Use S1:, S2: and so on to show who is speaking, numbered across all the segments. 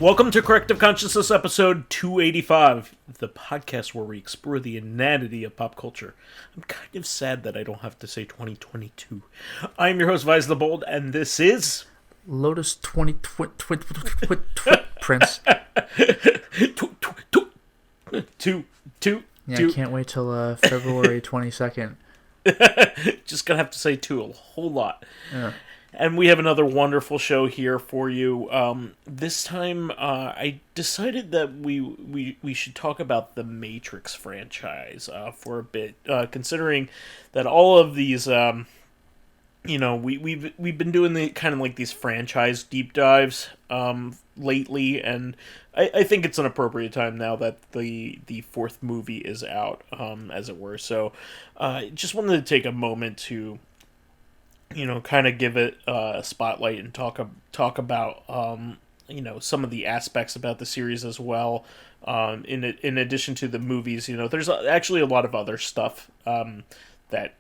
S1: Welcome to Corrective Consciousness episode 285, the podcast where we explore the inanity of pop culture. I'm kind of sad that I don't have to say 2022. I'm your host, vysethebold, and this is...
S2: Lotus Prince. I can't wait till February 22nd.
S1: Just gonna have to say two a whole lot.
S2: Yeah.
S1: And we have another wonderful show here for you. This time, I decided that we should talk about the Matrix franchise for a bit, considering that all of these, we've been doing the kind of like these franchise deep dives lately, and I think it's an appropriate time now that the fourth movie is out, as it were. So, just wanted to take a moment to, kind of give it a spotlight and talk about, some of the aspects about the series as well. In addition to the movies, there's actually a lot of other stuff that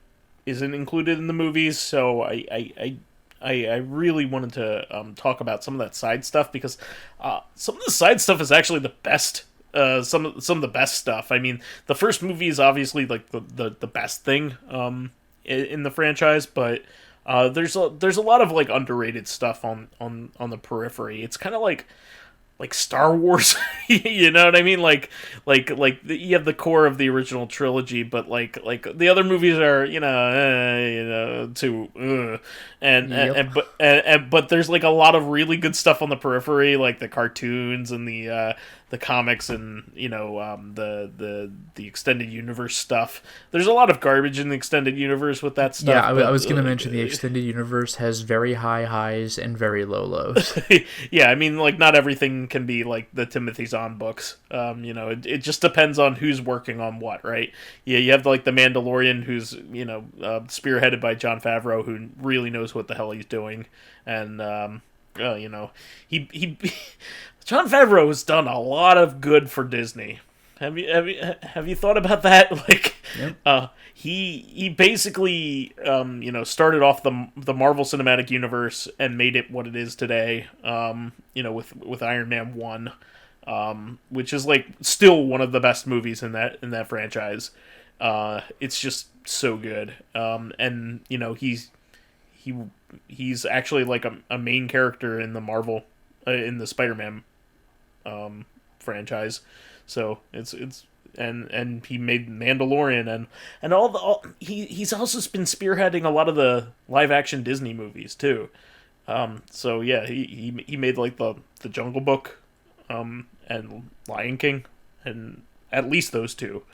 S1: isn't included in the movies. So I really wanted to talk about some of that side stuff, because some of the side stuff is actually the best. Some of the best stuff. I mean, the first movie is obviously like the best thing in the franchise, but there's a lot of like underrated stuff on the periphery. It's kind of like Star Wars, you know what I mean? Like you have the core of the original trilogy, but like the other movies are but there's like a lot of really good stuff on the periphery, like the cartoons and the comics and the extended universe stuff. There's a lot of garbage in the extended universe with that stuff.
S2: Yeah, I was going to mention the extended universe has very high highs and very low lows.
S1: Yeah, I mean, like, not everything can be like the Timothy Zahn books. It just depends on who's working on what, right? Yeah, you have like the Mandalorian, who's spearheaded by Jon Favreau, who really knows what the hell he's doing, and he Jon Favreau has done a lot of good for Disney. Have you thought about that? Like, yep. He basically started off the Marvel Cinematic Universe and made it what it is today. With Iron Man 1, which is like still one of the best movies in that franchise. It's just so good. And he's actually like a main character in the Marvel in the Spider-Man franchise. So it's and he made Mandalorian and he's also been spearheading a lot of the live action Disney movies too. So yeah, he made like the Jungle Book and Lion King, and at least those two.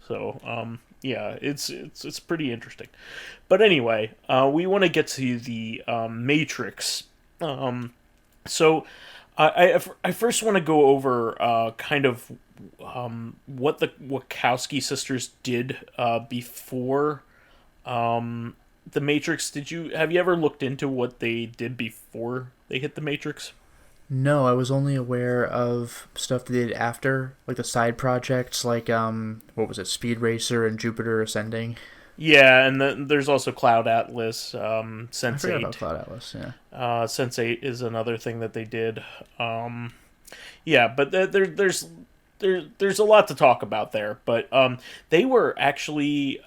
S1: So yeah, it's pretty interesting. But anyway, we want to get to the Matrix. So I first want to go over kind of what the Wachowski sisters did before the Matrix. Have you ever looked into what they did before they hit the Matrix?
S2: No, I was only aware of stuff they did after, like the side projects, like what was it, Speed Racer and Jupiter Ascending.
S1: Yeah, and there's also Cloud Atlas, Sense8.
S2: I forgot about Cloud Atlas, yeah.
S1: Sense8 is another thing that they did. Yeah, but there's a lot to talk about there. But they were actually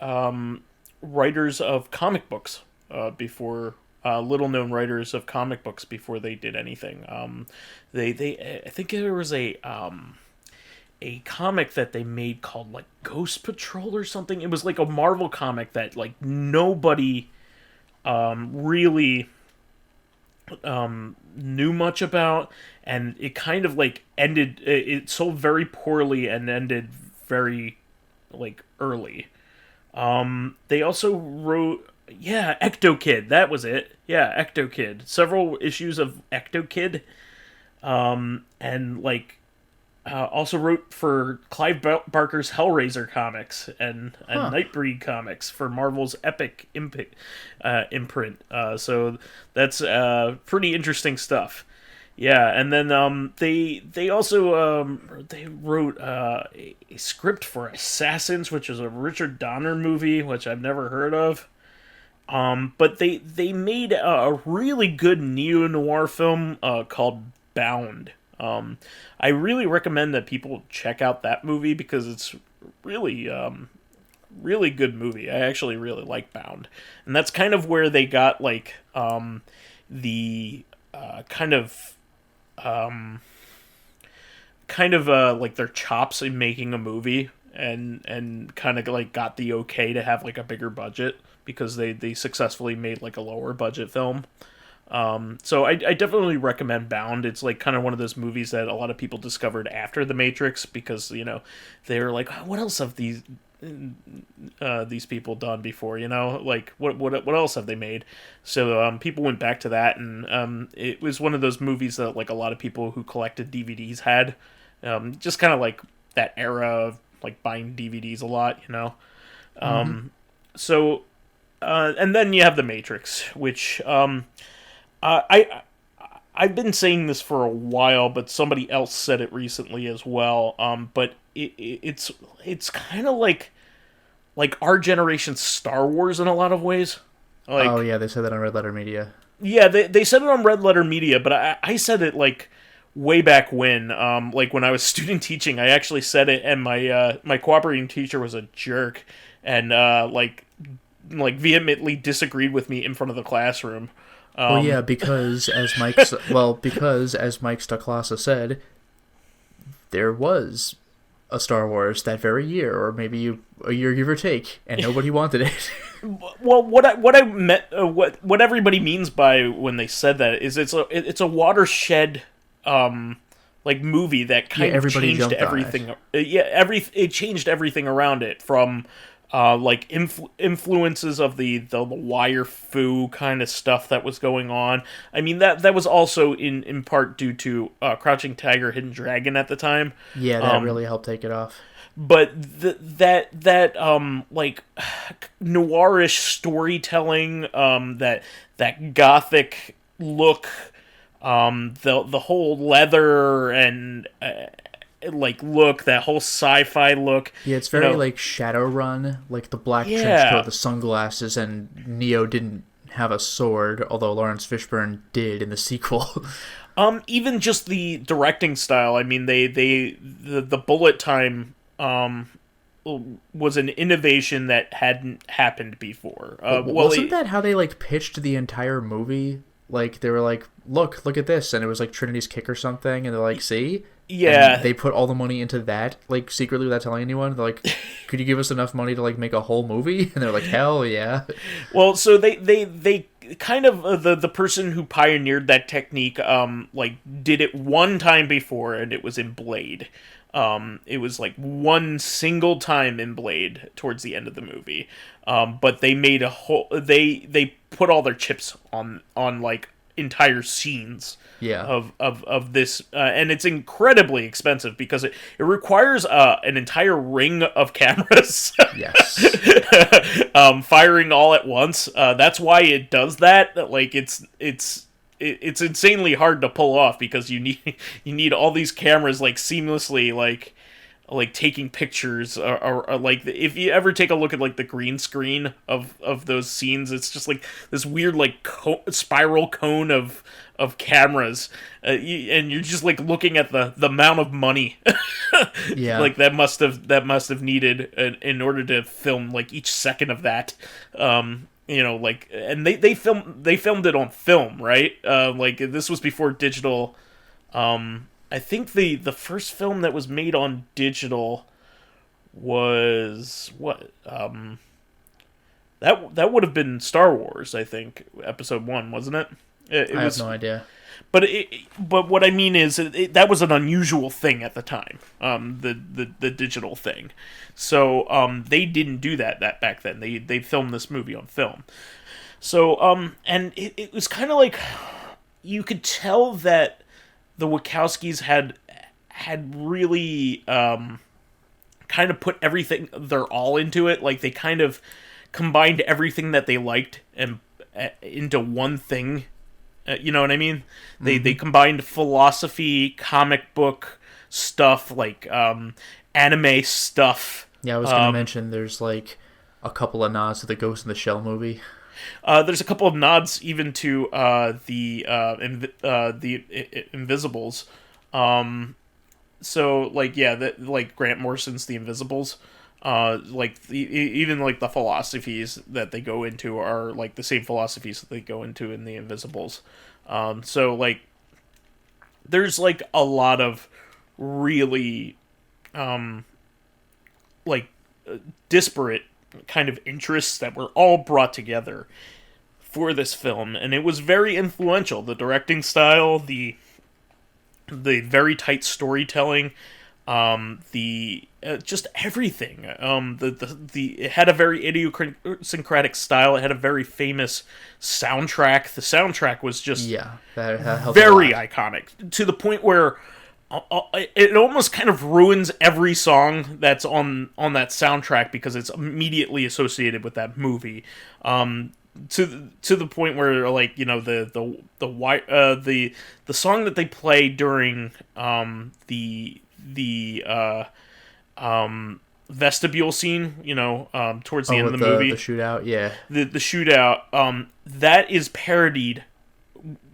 S1: writers of comic books before, little-known writers of comic books before they did anything. I think there was a comic that they made called like Ghost Patrol or something. It was like a Marvel comic that like nobody really knew much about, and it kind of like ended. It sold very poorly and ended very like early. They also wrote Ecto Kid. That was it. Yeah, Ecto Kid. Several issues of Ecto Kid. And like. Also wrote for Clive Barker's Hellraiser comics and Nightbreed comics for Marvel's Epic imprint. So that's pretty interesting stuff. Yeah, and then they also they wrote a script for Assassins, which is a Richard Donner movie, which I've never heard of. But they made a really good neo-noir film called Bound. I really recommend that people check out that movie because it's really really good movie. I actually really like Bound, and that's kind of where they got like the kind of like their chops in making a movie, and kind of like got the okay to have like a bigger budget because they successfully made like a lower budget film. So I definitely recommend Bound. It's like kind of one of those movies that a lot of people discovered after The Matrix because they were like, what else have these people done before? Like what else have they made? So people went back to that, and it was one of those movies that like a lot of people who collected DVDs had, just kind of like that era of like buying DVDs a lot, So and then you have The Matrix, which I I've been saying this for a while, but somebody else said it recently as well. But it's kind of like our generation's Star Wars in a lot of ways. Like,
S2: Oh yeah, they said that on Red Letter Media.
S1: yeah, they said it on Red Letter Media, but I said it like way back when, like when I was student teaching. I actually said it, and my cooperating teacher was a jerk, and like vehemently disagreed with me in front of the classroom.
S2: Well, yeah, because as Mike Staklasa said, there was a Star Wars that very year, or maybe a year give or take, and nobody wanted it.
S1: Well, what I meant, what everybody means by when they said that is it's a watershed, like movie that kind of changed everything. It changed everything around it from. Like influences of the wire fu kind of stuff that was going on. I mean that was also in part due to Crouching Tiger, Hidden Dragon at the time.
S2: Yeah, that really helped take it off.
S1: But that like noirish storytelling, that gothic look, the whole leather and. Like look, that whole sci-fi look.
S2: Yeah, it's very like Shadowrun, like the black trench coat, the sunglasses, and Neo didn't have a sword, although Lawrence Fishburne did in the sequel.
S1: Even just the directing style. I mean, the bullet time was an innovation that hadn't happened before.
S2: Wasn't that how they like pitched the entire movie? Like they were like, look at this, and it was like Trinity's Kick or something, and they're like, see.
S1: Yeah,
S2: and they put all the money into that, like secretly without telling anyone. They're like, "Could you give us enough money to like make a whole movie?" And they're like, "Hell yeah!"
S1: Well, so they kind of the person who pioneered that technique, like did it one time before, and it was in Blade. It was like one single time in Blade towards the end of the movie. But they made a whole. They put all their chips on like entire scenes.
S2: Yeah.
S1: Of this, and it's incredibly expensive because it requires an entire ring of cameras.
S2: Yes.
S1: Firing all at once. That's why it does that. Like it's insanely hard to pull off because you need all these cameras like seamlessly like taking pictures or like if you ever take a look at like the green screen of those scenes, it's just like this weird like spiral cone of cameras, and you're just like looking at the amount of money
S2: yeah,
S1: like that must have needed in order to film like each second of that. Like, and they filmed it on film, right? Like this was before digital. I think the first film that was made on digital was what? That would have been Star Wars, I think, Episode 1, wasn't it?
S2: I have no idea.
S1: But what I mean is that was an unusual thing at the time, the digital thing. So they didn't do that back then. They filmed this movie on film. So and it was kind of like you could tell that the Wachowskis had really kind of put everything their all into it. Like they kind of combined everything that they liked and into one thing. You know what I mean? They combined philosophy, comic book stuff, like anime stuff.
S2: Yeah, I was going to mention there's like a couple of nods to the Ghost in the Shell movie.
S1: There's a couple of nods even to the Invisibles. So like yeah, that like Grant Morrison's The Invisibles. Like even like the philosophies that they go into are like the same philosophies that they go into in The Invisibles. So like there's like a lot of really like disparate kind of interests that were all brought together for this film, and it was very influential. The directing style, the very tight storytelling, the just everything. The it had a very idiosyncratic style. It had a very famous soundtrack. The soundtrack was just
S2: Yeah, that helped a
S1: very
S2: lot.
S1: iconic to the point where it almost kind of ruins every song that's on that soundtrack because it's immediately associated with that movie. To the point where like you know the song that they play during vestibule scene, you know, towards the
S2: Oh,
S1: end of
S2: with
S1: the movie,
S2: the shootout, yeah.
S1: the shootout, that is parodied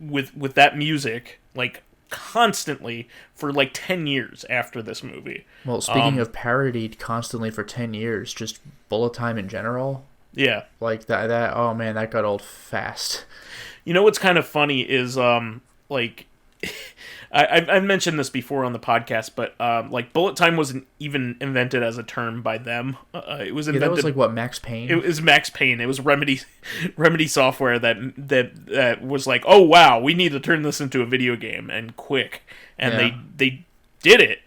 S1: with that music like constantly for like 10 years after this movie.
S2: Well, speaking of parodied constantly for 10 years, just bullet time in general,
S1: Yeah.
S2: like that oh man, that got old fast.
S1: You know what's kind of funny is like I've mentioned this before on the podcast, but like bullet time wasn't even invented as a term by them. It was
S2: Yeah, that was
S1: invented.
S2: like what, Max Payne?
S1: It was Max Payne. It was Remedy software that was like, oh wow, we need to turn this into a video game and quick, and
S2: Yeah.
S1: they did it.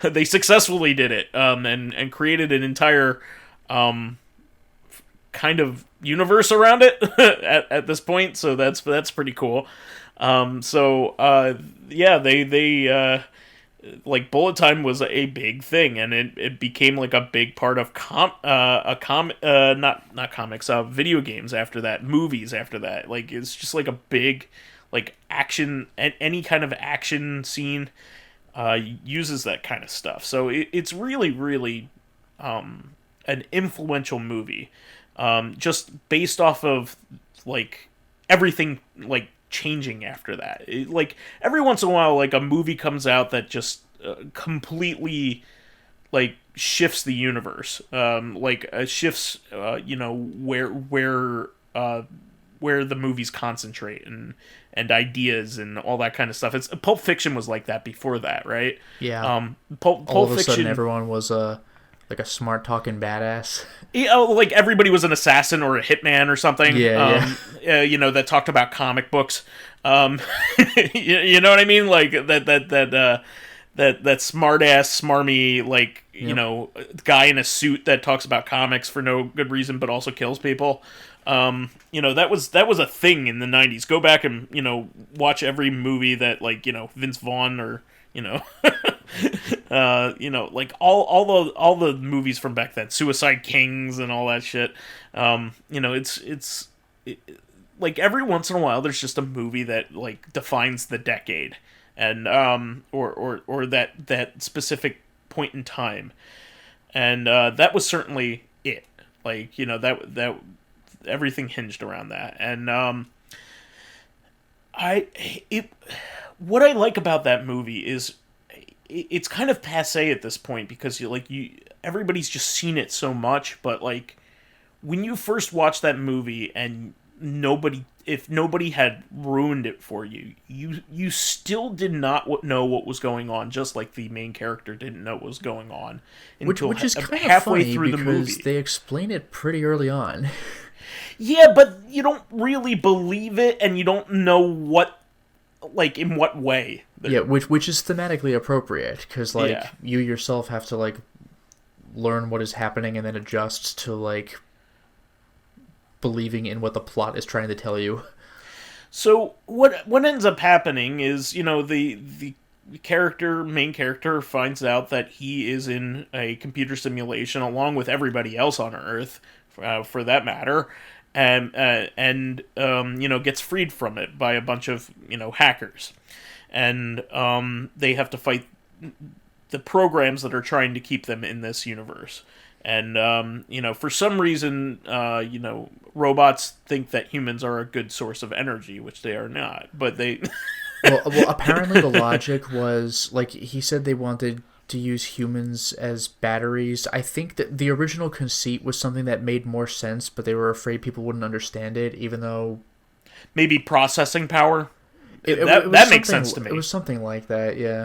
S1: They successfully did it, and created an entire kind of universe around it at this point. So that's pretty cool. Yeah, they like bullet time was a big thing, and it became like a big part of not comics, video games after that, movies after that. Like it's just like a big like action, any kind of action scene uses that kind of stuff. So it's really an influential movie, just based off of like everything like changing after that. Like every once in a while, like a movie comes out that just completely like shifts the universe, like shifts, you know, where the movies concentrate and ideas and all that kind of stuff. It's Pulp Fiction was like that before that, right?
S2: Yeah.
S1: Pulp
S2: All of a
S1: Fiction.
S2: sudden everyone was like a smart talking badass.
S1: You know, like everybody was an assassin or a hitman or something.
S2: Yeah,
S1: You know, that talked about comic books. You know what I mean? Like that smart ass, smarmy, like you
S2: Yep.
S1: know, guy in a suit that talks about comics for no good reason, but also kills people. You know, that was a thing in the '90s. Go back and you know watch every movie that like you know Vince Vaughn or you know. You know, like all the movies from back then, Suicide Kings and all that shit. You know, like every once in a while, there's just a movie that like defines the decade, and or that specific point in time, and that was certainly it. Like you know that everything hinged around that, and I it what I like about that movie is it's kind of passe at this point because you everybody's just seen it so much, but like when you first watch that movie and if nobody had ruined it for you, you still did not know what was going on, just like the main character didn't know what was going on until
S2: Which is kind of
S1: halfway
S2: funny
S1: through the
S2: because
S1: movie.
S2: they explain it pretty early on.
S1: Yeah, but you don't really believe it, and you don't know what, like, in what way.
S2: Yeah, which is thematically appropriate because like
S1: Yeah.
S2: you yourself have to like learn what is happening and then adjust to like believing in what the plot is trying to tell you.
S1: So what ends up happening is, you know, the main character finds out that he is in a computer simulation along with everybody else on Earth, for that matter, and you know gets freed from it by a bunch of you know hackers, and they have to fight the programs that are trying to keep them in this universe. And you know, for some reason, you know, robots think that humans are a good source of energy, which they are not. But they
S2: Well, apparently the logic was, like, he said they wanted to use humans as batteries. I think that the original conceit was something that made more sense, but they were afraid people wouldn't understand it, even though
S1: Maybe processing power.
S2: it
S1: That makes sense to me.
S2: It was something like that, yeah.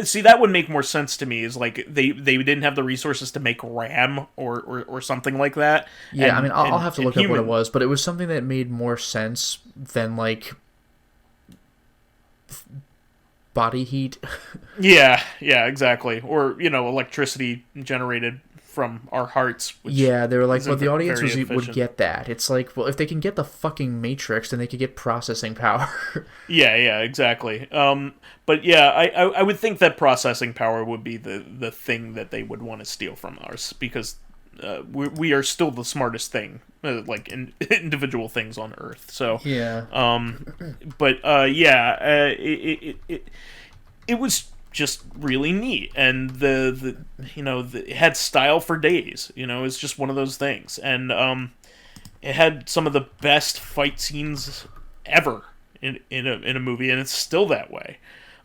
S1: See, that would make more sense to me. Is like they didn't have the resources to make RAM or something like that.
S2: Yeah,
S1: And,
S2: I mean, I'll have to look up what it
S1: human,
S2: was, but it was something that made more sense than, like, body heat.
S1: Yeah, exactly. Or electricity generated from our hearts. Which
S2: Yeah, they were like, well,
S1: isn't
S2: the audience
S1: very
S2: would
S1: efficient.
S2: get that. It's like, well, if they can get the fucking Matrix, then they could get processing power.
S1: Yeah, exactly. But yeah, I would think that processing power would be the thing that they would want to steal from us because we are still the smartest thing, like individual things on Earth. So
S2: Yeah.
S1: but yeah, it was just really neat, and it had style for days. It's just one of those things, and it had some of the best fight scenes ever in a movie, and it's still that way.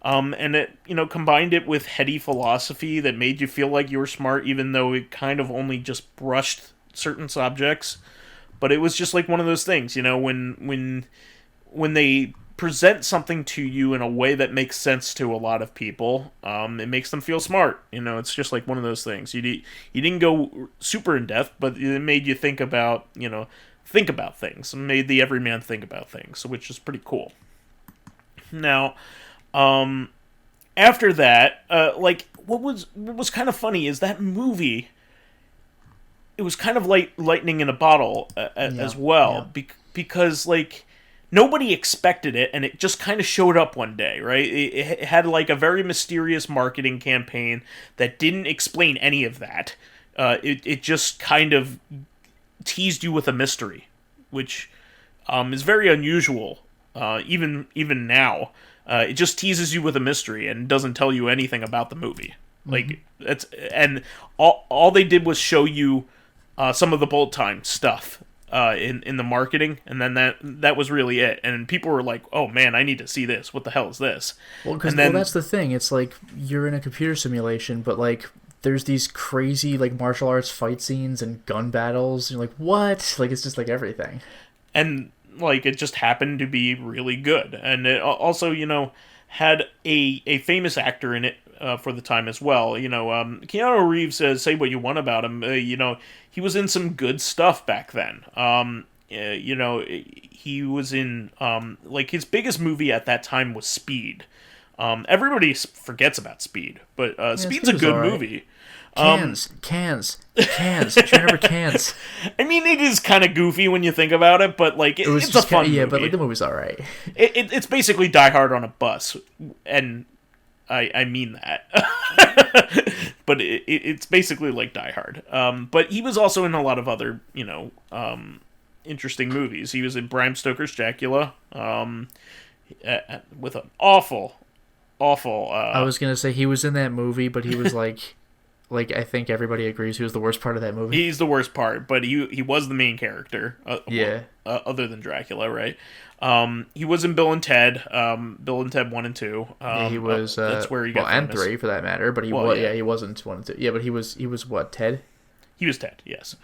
S1: And it combined it with heady philosophy that made you feel like you were smart, even though it kind of only just brushed certain subjects. But it was just like one of those things, when they present something to you in a way that makes sense to a lot of people, it makes them feel smart. It's just like one of those things. You didn't go super in depth, but it made you think about things, and made the everyman think about things, which is pretty cool. Now, after that, like what was kind of funny is that movie. It was kind of like lightning in a bottle as well, because like nobody expected it, and it just kind of showed up one day, right? It had like a very mysterious marketing campaign that didn't explain any of that. It just kind of teased you with a mystery, which is very unusual, even now. It just teases you with a mystery and doesn't tell you anything about the movie. Like that's and all they did was show you some of the bold time stuff in the marketing, and then that was really it. And people were like, "Oh man, I need to see this. What the hell is this?"
S2: Well, because that's the thing. It's like you're in a computer simulation, but like there's these crazy like martial arts fight scenes and gun battles. And you're like, what? Like it's just like everything.
S1: And like it just happened to be really good, and it also had a famous actor in it for the time as well. Keanu Reeves, say what you want about him, he was in some good stuff back then. He was in like his biggest movie at that time was Speed. Everybody forgets about Speed, but Speed's a good movie.
S2: Cans. Trying to cans.
S1: I mean, it is kind of goofy when you think about it, but like it's a fun movie.
S2: Yeah, but like the movie's all right.
S1: It's basically Die Hard on a bus, and I mean that. But it's basically like Die Hard. But he was also in a lot of other interesting movies. He was in Bram Stoker's Dracula, with an awful.
S2: I was gonna say he was in that movie, but he was like. Like, I think everybody agrees he was the worst part of that movie.
S1: He's the worst part, but he was the main character.
S2: Yeah.
S1: Other than Dracula, right? He was in Bill and Ted. Bill and Ted 1 and 2.
S2: Yeah, he was.
S1: That's where he got
S2: and
S1: famous.
S2: 3 for that matter. But he he wasn't 1 and 2. Yeah, but he was what, Ted?
S1: He was Ted, yes.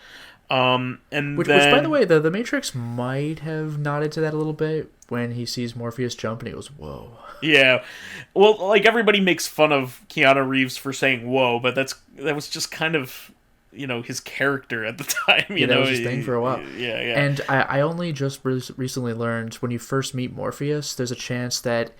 S2: Which, by the way, the Matrix might have nodded to that a little bit when he sees Morpheus jump and he goes, "Whoa."
S1: Yeah, well, like everybody makes fun of Keanu Reeves for saying "whoa," but that was just kind of his character at the time.
S2: That was his thing for a while.
S1: Yeah.
S2: And I only just recently learned when you first meet Morpheus, there's a chance that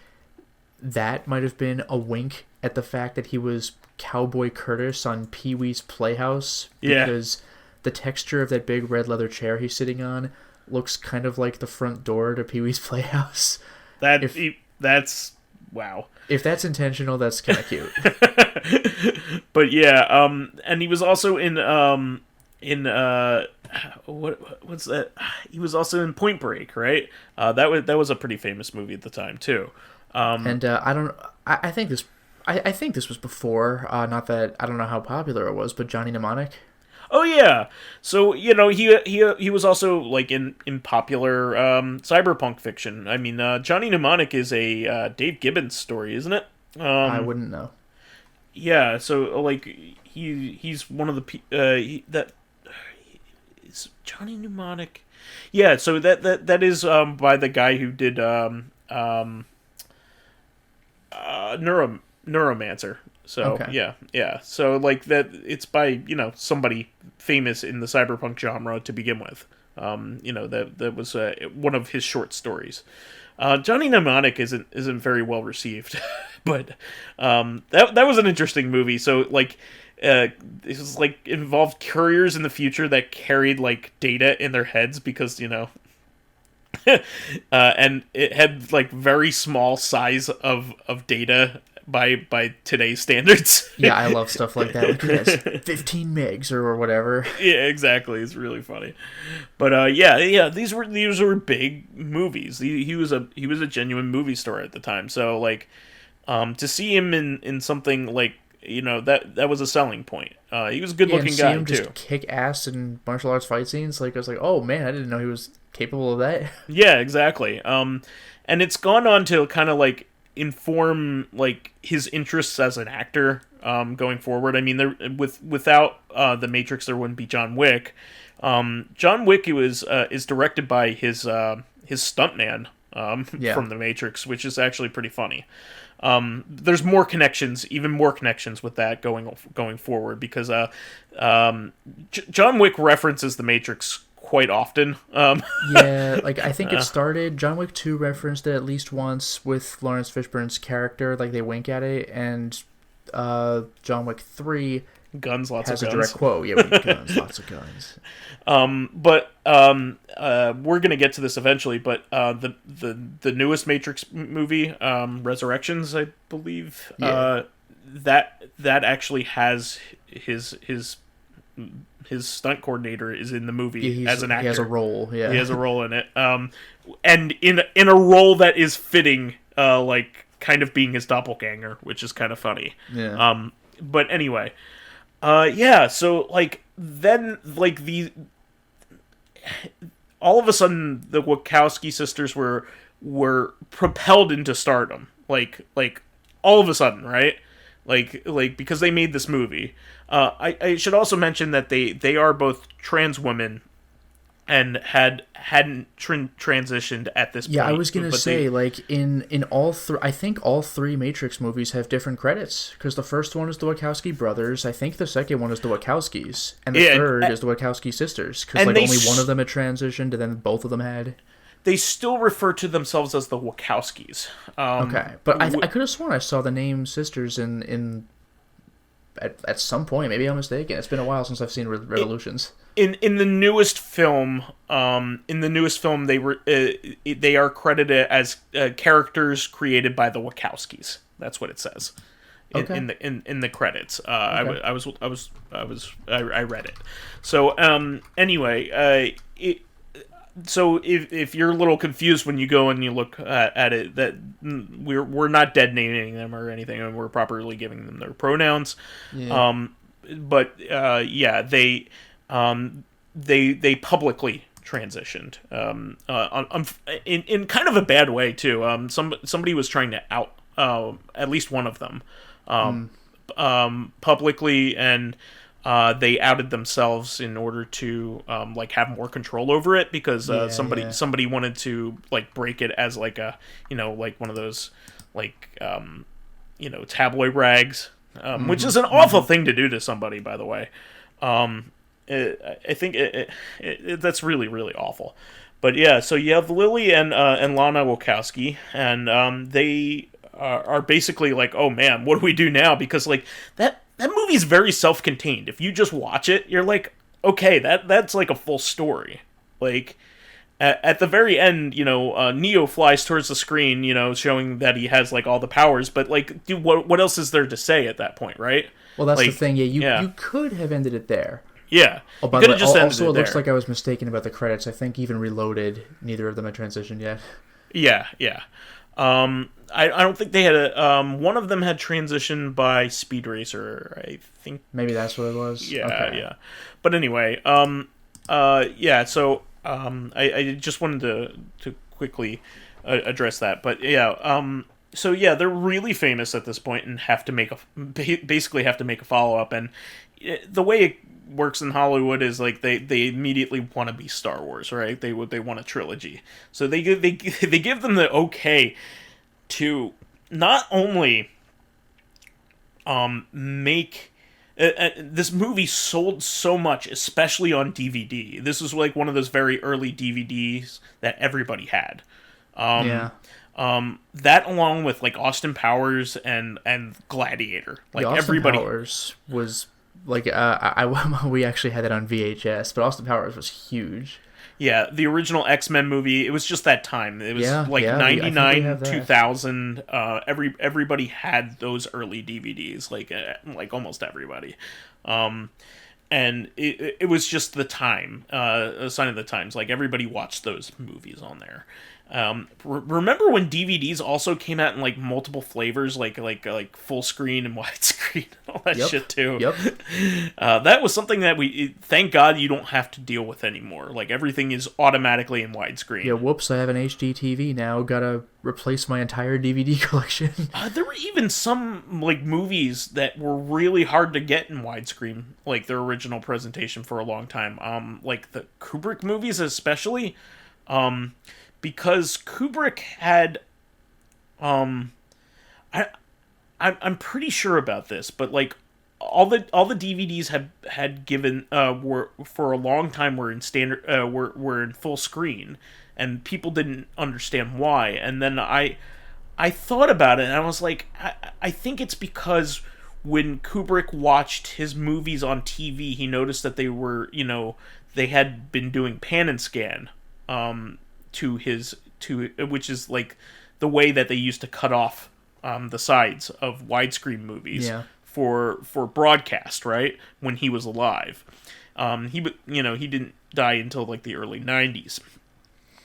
S2: might have been a wink at the fact that he was Cowboy Curtis on Pee-wee's Playhouse, because the texture of that big red leather chair he's sitting on looks kind of like the front door to Pee-wee's Playhouse.
S1: That's wow.
S2: If that's intentional, that's kind of cute.
S1: But yeah, and he was also in what's that? He was also in Point Break, right? That was a pretty famous movie at the time too.
S2: I think this was before. Not that I don't know how popular it was, but Johnny Mnemonic.
S1: Oh yeah. So he was also like in popular cyberpunk fiction. I mean, Johnny Mnemonic is a Dave Gibbons story, isn't it?
S2: I wouldn't know.
S1: Yeah. So like he's one of the that is Johnny Mnemonic. Yeah. So that is by the guy who did Neuromancer. So
S2: Okay.
S1: yeah. So like that, it's by somebody famous in the cyberpunk genre to begin with. That was one of his short stories. Johnny Mnemonic isn't very well received, but that was an interesting movie. So like. This was like involved couriers in the future that carried like data in their heads because and it had like very small size of data by today's standards.
S2: Yeah, I love stuff like that. Like it has 15 megs or whatever.
S1: Yeah, exactly. It's really funny. But yeah, these were big movies. He was a genuine movie star at the time. So like to see him in something like that was a selling point. He was a good looking guy
S2: him
S1: too.
S2: Just kick ass in martial arts fight scenes. Like I was like, oh man, I didn't know he was capable of that.
S1: Yeah, exactly. And it's gone on to kind of like inform like his interests as an actor going forward. I mean, without the Matrix, there wouldn't be John Wick. John Wick is directed by his stuntman from the Matrix, which is actually pretty funny. There's even more connections with that going forward because John Wick references the Matrix quite often.
S2: Yeah, like I think it started. John Wick 2 referenced it at least once with Lawrence Fishburne's character. Like they wink at it, and John Wick 3
S1: guns, lots
S2: has
S1: of guns.
S2: A direct quote. Yeah, with guns, lots of guns.
S1: But we're gonna get to this eventually. But the newest Matrix movie, Resurrections, I believe, that actually has his stunt coordinator is in the movie as an actor.
S2: He has a role. Yeah,
S1: he has a role in it. And in a role that is fitting, like kind of being his doppelganger, which is kind of funny.
S2: Yeah.
S1: But anyway, yeah. So like then like all of a sudden the Wachowski sisters were propelled into stardom. Like all of a sudden, right? Like because they made this movie. I should also mention that they are both trans women and hadn't transitioned at this point.
S2: Yeah, I was gonna say like in all three. I think all three Matrix movies have different credits because the first one is the Wachowski brothers. I think the second one is the Wachowskis, and the third is the Wachowski sisters. Because like only one of them had transitioned, and then both of them had.
S1: They still refer to themselves as the Wachowskis.
S2: Okay, but I could have sworn I saw the name sisters in at some point. Maybe I'm mistaken. It's been a while since I've seen Revolutions. In
S1: the newest film, they are credited as characters created by the Wachowskis. That's what it says. In the credits. I read it. So anyway, so if you're a little confused when you go and you look at it, that we're not dead naming them or anything, and we're properly giving them their pronouns.
S2: Yeah.
S1: But yeah, they publicly transitioned in kind of a bad way too. Somebody was trying to out at least one of them publicly, and they outed themselves in order to like have more control over it because somebody wanted to like break it as like a like one of those like tabloid rags, which is an awful thing to do to somebody, by the way. I think that's really, really awful. But yeah, so you have Lily and Lana Wachowski, and they are basically like, oh man, what do we do now? Because like that movie's very self-contained. If you just watch it, you're like, okay, that's like a full story. Like at the very end, Neo flies towards the screen, showing that he has like all the powers. But like, dude, what else is there to say at that point, right?
S2: Well, that's like, the thing. Yeah, you could have ended it there.
S1: Yeah.
S2: Oh, by the way, also, it looks like I was mistaken about the credits. I think even Reloaded, neither of them had transitioned yet.
S1: Yeah. I don't think they had a. One of them had transitioned by Speed Racer, I think.
S2: Maybe that's what it was.
S1: Yeah,
S2: Okay.
S1: yeah. But anyway, yeah. So, I just wanted to quickly address that. But yeah, so yeah, they're really famous at this point and have to make basically have to make a follow up. And the way it works in Hollywood is like they immediately want to be Star Wars, right? They want a trilogy, so they give them the okay to not only make this movie sold so much, especially on DVD. This was like one of those very early DVDs that everybody had.
S2: Yeah.
S1: That along with like Austin Powers and Gladiator, like
S2: Yeah, Austin
S1: everybody.
S2: Powers was like we actually had it on VHS, but Austin Powers was huge.
S1: Yeah, the original X-Men movie, it was just that time. It was
S2: Yeah,
S1: like
S2: yeah, I think we
S1: 99,
S2: have that.
S1: 2000. Everybody had those early DVDs, like almost everybody. And it was just the time, a sign of the times. Like everybody watched those movies on there. Remember when DVDs also came out in like multiple flavors, like full screen and widescreen and all that
S2: Yep.
S1: shit too.
S2: Yep.
S1: That was something that thank God you don't have to deal with anymore. Like everything is automatically in widescreen.
S2: Yeah, whoops, I have an HD TV now. Gotta replace my entire DVD collection.
S1: There were even some like movies that were really hard to get in widescreen, like their original presentation for a long time. Like the Kubrick movies especially. Because Kubrick had, I'm pretty sure about this, but like all the DVDs had given were for a long time were in standard were in full screen, and people didn't understand why. And then I thought about it, and I was like, I think it's because when Kubrick watched his movies on TV, he noticed that they were, they had been doing pan and scan. Which is like the way that they used to cut off the sides of widescreen movies for broadcast, right? When he was alive, he didn't die until like the early 90s,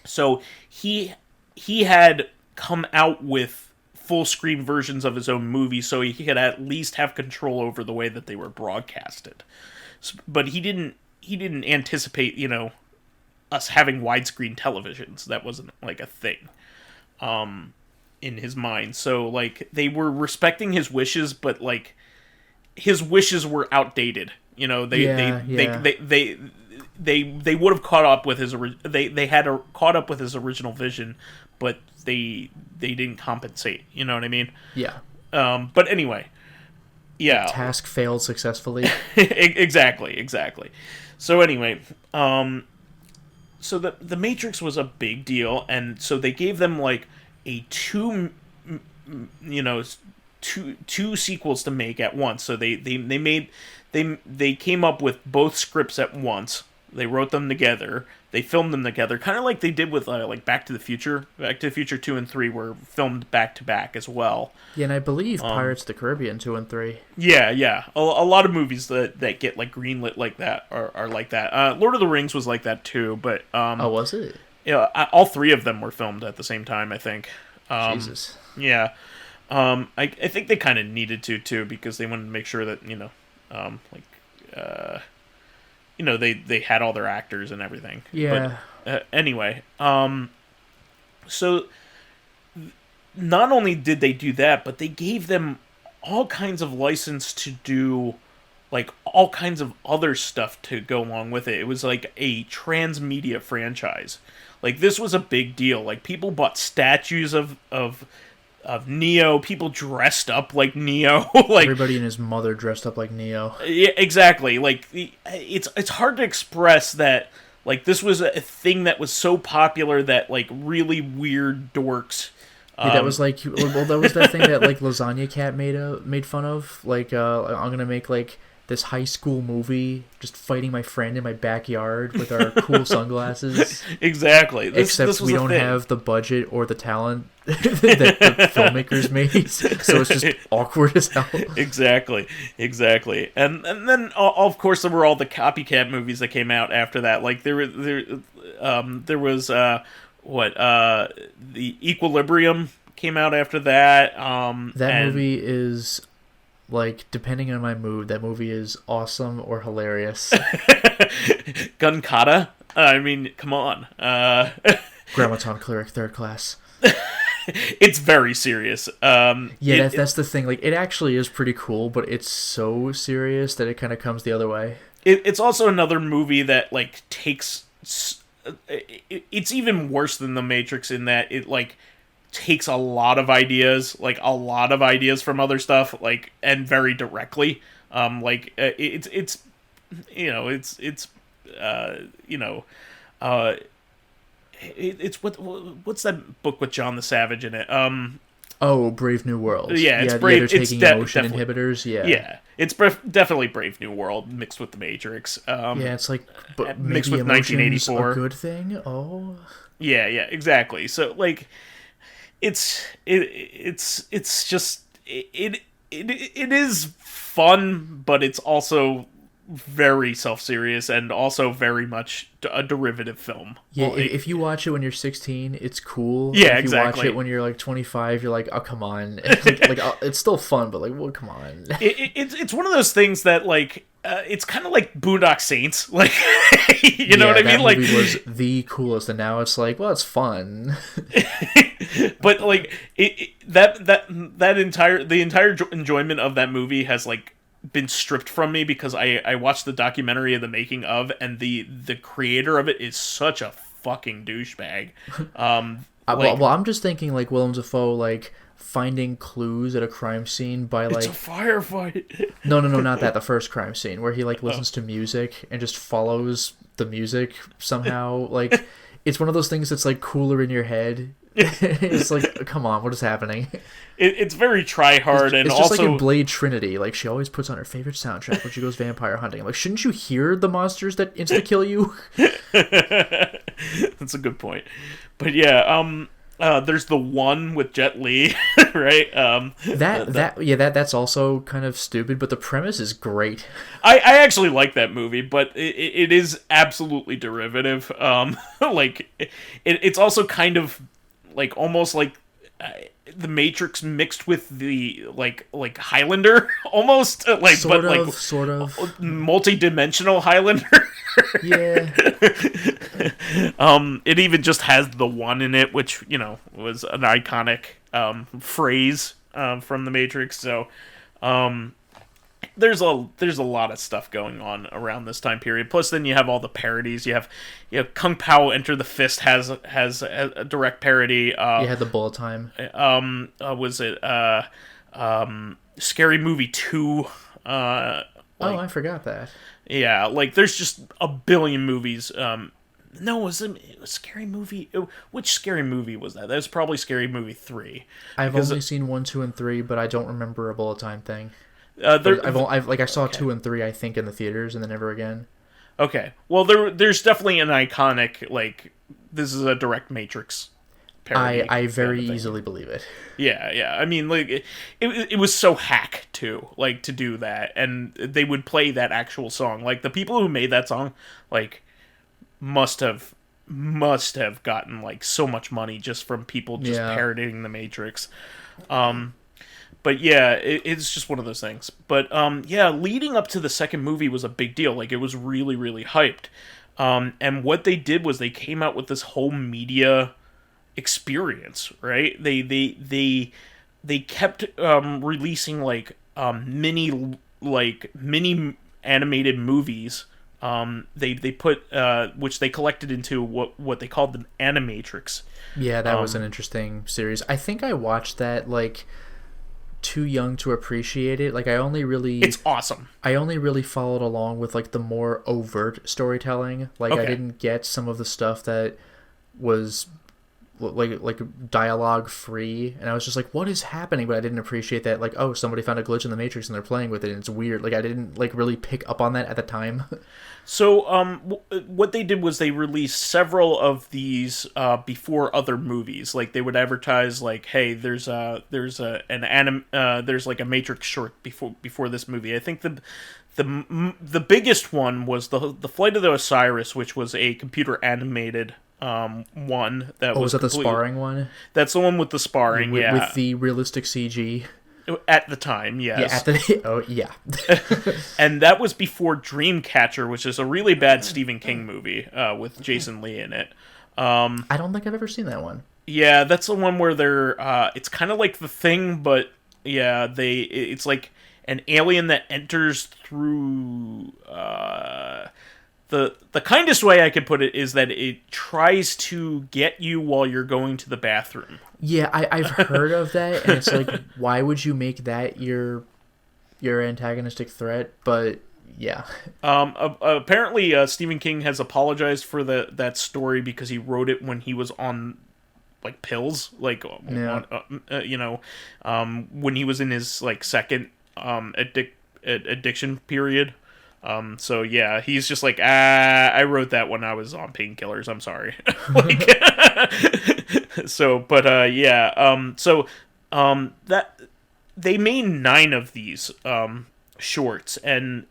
S1: so he had come out with full screen versions of his own movies, so he could at least have control over the way that they were broadcasted. But he didn't anticipate, us having widescreen televisions. That wasn't like a thing in his mind. So like they were respecting his wishes, but like his wishes were outdated. They would have caught up with his they had caught up with his original vision, but they didn't compensate. You know what I mean?
S2: Yeah.
S1: But anyway, yeah.
S2: Task failed successfully.
S1: Exactly. So anyway, so the Matrix was a big deal, and so they gave them like a two sequels to make at once. So they came up with both scripts at once. They wrote them together. They filmed them together, kind of like they did with like Back to the Future. Back to the Future 2 and 3 were filmed back to back as well.
S2: Yeah, and I believe Pirates of the Caribbean 2 and 3.
S1: Yeah. A lot of movies that get like greenlit like that are like that. Lord of the Rings was like that too, but
S2: was it?
S1: Yeah, all three of them were filmed at the same time, I think.
S2: Jesus.
S1: Yeah. I think they kind of needed to too, because they wanted to make sure that they had all their actors and everything.
S2: Yeah.
S1: But, anyway, so not only did they do that, but they gave them all kinds of license to do like all kinds of other stuff to go along with it. It was like a transmedia franchise. Like this was a big deal. Like people bought statues of Neo. People dressed up like Neo. Like
S2: everybody and his mother dressed up like Neo.
S1: Yeah, exactly. Like it's hard to express that. Like this was a thing that was so popular that like really weird dorks.
S2: Yeah, that was like, well, that was that thing that like Lasagna Cat made fun of. Like, I'm gonna make like this high school movie, just fighting my friend in my backyard with our cool sunglasses.
S1: Exactly.
S2: Except we don't have the budget or the talent that the filmmakers made, so it's just awkward as hell.
S1: Exactly. And then of course there were all the copycat movies that came out after that. Like there was the Equilibrium came out after that.
S2: That movie is, like, depending on my mood, that movie is awesome or hilarious.
S1: Gun Kata. I mean, come on.
S2: Grammaton Cleric, third class.
S1: It's very serious.
S2: That's the thing. Like, it actually is pretty cool, but it's so serious that it kind of comes the other way.
S1: It's also another movie that, like, takes... It's even worse than The Matrix in that it, like, takes a lot of ideas from other stuff, like, and very directly. It's what's that book with John the Savage in it?
S2: Oh, Brave New World.
S1: Yeah, it's Brave.
S2: They're
S1: It's
S2: taking emotion inhibitors. Yeah,
S1: it's definitely Brave New World mixed with The Matrix.
S2: It's like, but
S1: mixed
S2: maybe
S1: with 1984.
S2: A good thing. Oh,
S1: yeah, exactly. So, like, it's just it is fun, but it's also very self-serious and also very much a derivative film.
S2: Yeah,
S1: like,
S2: if you watch it when you're 16, it's cool.
S1: Yeah,
S2: if you watch
S1: exactly.
S2: it when you're like 25, you're like, oh, come on. It's still fun, but like, well, come on.
S1: It's one of those things that, like, it's kind of like Boondock Saints, like, you know what I mean?
S2: That movie was the coolest, and now it's like, well, it's fun.
S1: But, like, the entire enjoyment of that movie has, like, been stripped from me because I watched the documentary of the making of, and the creator of it is such a fucking douchebag.
S2: Well, I'm just thinking, like, Willem Dafoe, like, finding clues at a crime scene by, like...
S1: It's a firefight.
S2: No, not that. The first crime scene where he, like, listens to music and just follows the music somehow. Like, it's one of those things that's, like, cooler in your head. It's like, come on, what is happening?
S1: It's very try-hard, and
S2: it's just
S1: also...
S2: like in Blade Trinity. Like, she always puts on her favorite soundtrack when she goes vampire hunting. I'm like, shouldn't you hear the monsters that insta-kill you?
S1: That's a good point. But yeah, there's the one with Jet Li, right?
S2: That's also kind of stupid, but the premise is great.
S1: I actually like that movie, but it is absolutely derivative. Like, it's also kind of like almost like the Matrix mixed with the like Highlander almost, like sort of multi-dimensional Highlander.
S2: Yeah.
S1: It even just has the one in it, which, you know, was an iconic phrase from the Matrix. So there's a lot of stuff going on around this time period. Plus, then you have all the parodies. You have Kung Pao Enter the Fist has a direct parody.
S2: You had the bullet time.
S1: Was it Scary Movie 2?
S2: I forgot that.
S1: Yeah, like, there's just a billion movies. No, was it a Scary Movie? Which Scary Movie was that? That was probably Scary Movie 3.
S2: I've only seen 1, 2, and 3, but I don't remember a bullet time thing. I saw 2 and 3, I think, in the theaters, and then never again. Okay,
S1: well, there's definitely an iconic, like, this is a direct Matrix parody.
S2: I very easily believe it.
S1: Yeah. I mean, like, it was so hack too, like, to do that, and they would play that actual song. Like, the people who made that song, like, must have gotten, like, so much money just from people just parodying the Matrix. But yeah, it's just one of those things. But leading up to the second movie was a big deal. Like, it was really, really hyped. And what they did was they came out with this whole media experience, right? They kept releasing like mini animated movies. They put which they collected into what they called the Animatrix.
S2: Yeah, that was an interesting series. I think I watched that, like, too young to appreciate it. Like, it's
S1: awesome.
S2: I only really followed along with, like, the more overt storytelling. Like, I didn't get some of the stuff that was like dialogue free, and I was just like, what is happening? But I didn't appreciate that, like, oh, somebody found a glitch in the Matrix and they're playing with it and it's weird. Like, I didn't, like, really pick up on that at the time.
S1: So what they did was they released several of these before other movies. Like, they would advertise, like, hey, there's like a Matrix short before this movie. I think the biggest one was the Flight of the Osiris, which was a computer animated one that
S2: Oh,
S1: was
S2: was that the
S1: completely.
S2: sparring one?
S1: That's the one with the sparring,
S2: With,
S1: yeah.
S2: with the realistic CG.
S1: At the time,
S2: Yeah,
S1: yes.
S2: oh, yeah.
S1: And that was before Dreamcatcher, which is a really bad Stephen King movie with Jason Lee in it.
S2: I don't think I've ever seen that one.
S1: Yeah, that's the one where they're. It's kind of like The Thing, but yeah, it's like an alien that enters through. The kindest way I could put it is that it tries to get you while you're going to the bathroom.
S2: Yeah, I've heard of that, and it's like, why would you make that your antagonistic threat? But yeah,
S1: Apparently, Stephen King has apologized for that story because he wrote it when he was on like pills, like
S2: Yeah.
S1: when he was in his like second addiction period. So yeah, he's just like, I wrote that when I was on painkillers. I'm sorry. So, but that they made 9 of these shorts, and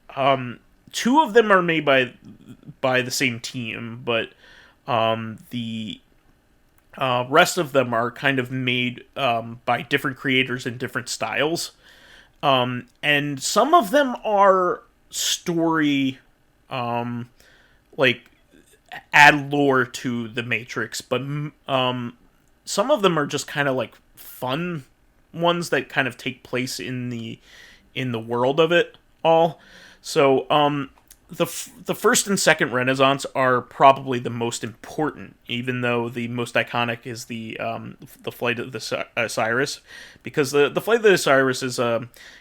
S1: 2 of them are made by the same team, but the rest of them are kind of made by different creators in different styles, and some of them are story like add lore to the Matrix, but some of them are just kind of like fun ones that kind of take place in the world of it all. So the first and second Renaissance are probably the most important, even though the most iconic is the flight of the Osiris, because the flight of the Osiris is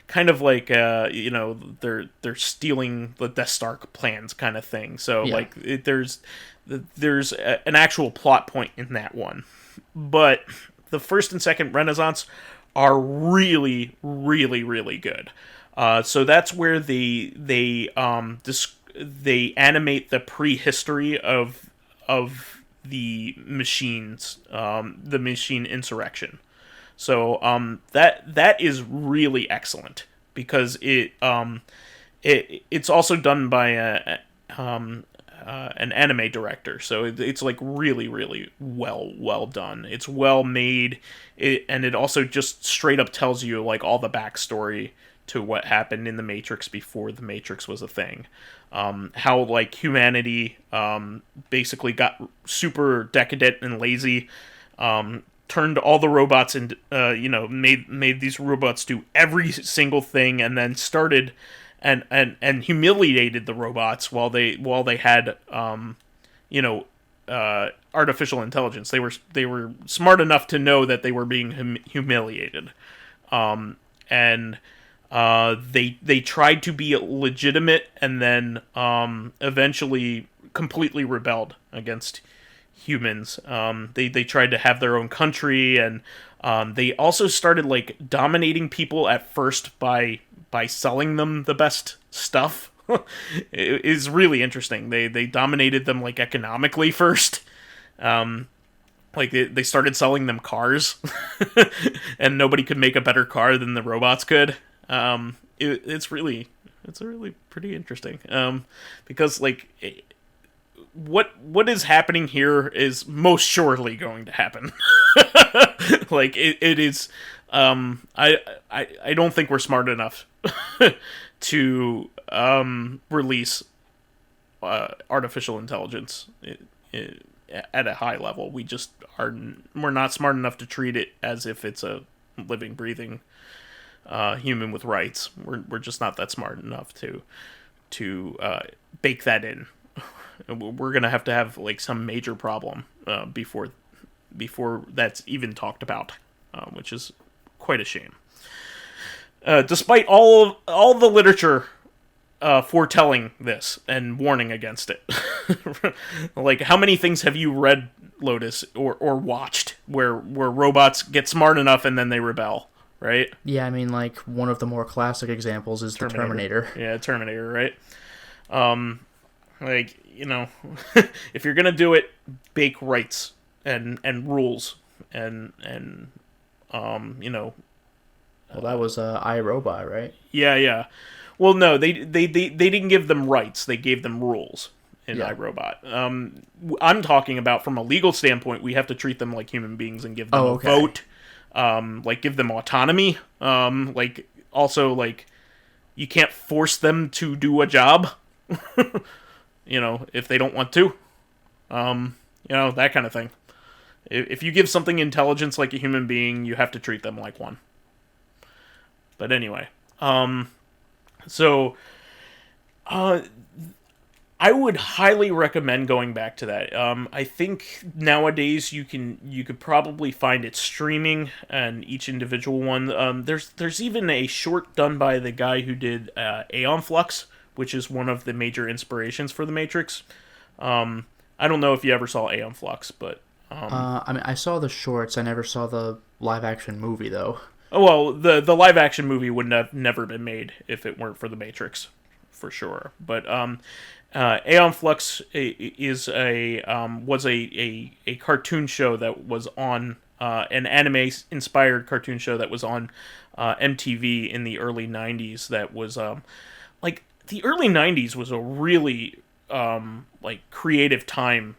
S1: kind of like they're stealing the Death Star plans kind of thing. So
S2: Yeah.
S1: like there's an actual plot point in that one, but the first and second Renaissance are really really really good. So that's where they animate the prehistory of the machines, the machine insurrection. So that is really excellent because it's also done by an anime director. So it's like really really well done. It's well made, and it also just straight up tells you like all the backstory to what happened in the Matrix before the Matrix was a thing. How like humanity basically got super decadent and lazy, turned all the robots and made these robots do every single thing, and then started and humiliated the robots while they had artificial intelligence. They were smart enough to know that they were being humiliated, and they tried to be legitimate, and then eventually completely rebelled against humans. They tried to have their own country, and they also started like dominating people at first by selling them the best stuff. It is really interesting. They dominated them like economically first. Like they started selling them cars, and nobody could make a better car than the robots could. It's really pretty interesting. Because like what is happening here is most surely going to happen. Like it is. I don't think we're smart enough to release artificial intelligence at a high level. We just are. We're not smart enough to treat it as if it's a living, breathing human with rights. We're just not that smart enough to bake that in. We're gonna have to have like some major problem before that's even talked about, which is quite a shame. Despite all the literature foretelling this and warning against it, like how many things have you read, Lotus, or watched where robots get smart enough and then they rebel? Right?
S2: Yeah, I mean, like, one of the more classic examples is the Terminator.
S1: Yeah, Terminator, right? Like, if you're gonna do it, bake rights and rules and
S2: Well, that was iRobot, right?
S1: Yeah. Well, no, they didn't give them rights. They gave them rules. in iRobot. I'm talking about from a legal standpoint, we have to treat them like human beings and give them a vote, like give them autonomy. Like also like you can't force them to do a job, you know, if they don't want to, you know, that kind of thing. If you give something intelligence like a human being, you have to treat them like one. But anyway, so I would highly recommend going back to that. I think nowadays you could probably find it streaming, and each individual one. There's even a short done by the guy who did Aeon Flux, which is one of the major inspirations for the Matrix. I don't know if you ever saw Aeon Flux, but
S2: I mean, I saw the shorts. I never saw the live action movie though.
S1: Oh well, the live action movie would have never been made if it weren't for the Matrix, for sure. But Aeon Flux was a cartoon show that was on an anime inspired cartoon show that was on MTV in the early 90s. That was like the early 90s was a really like creative time,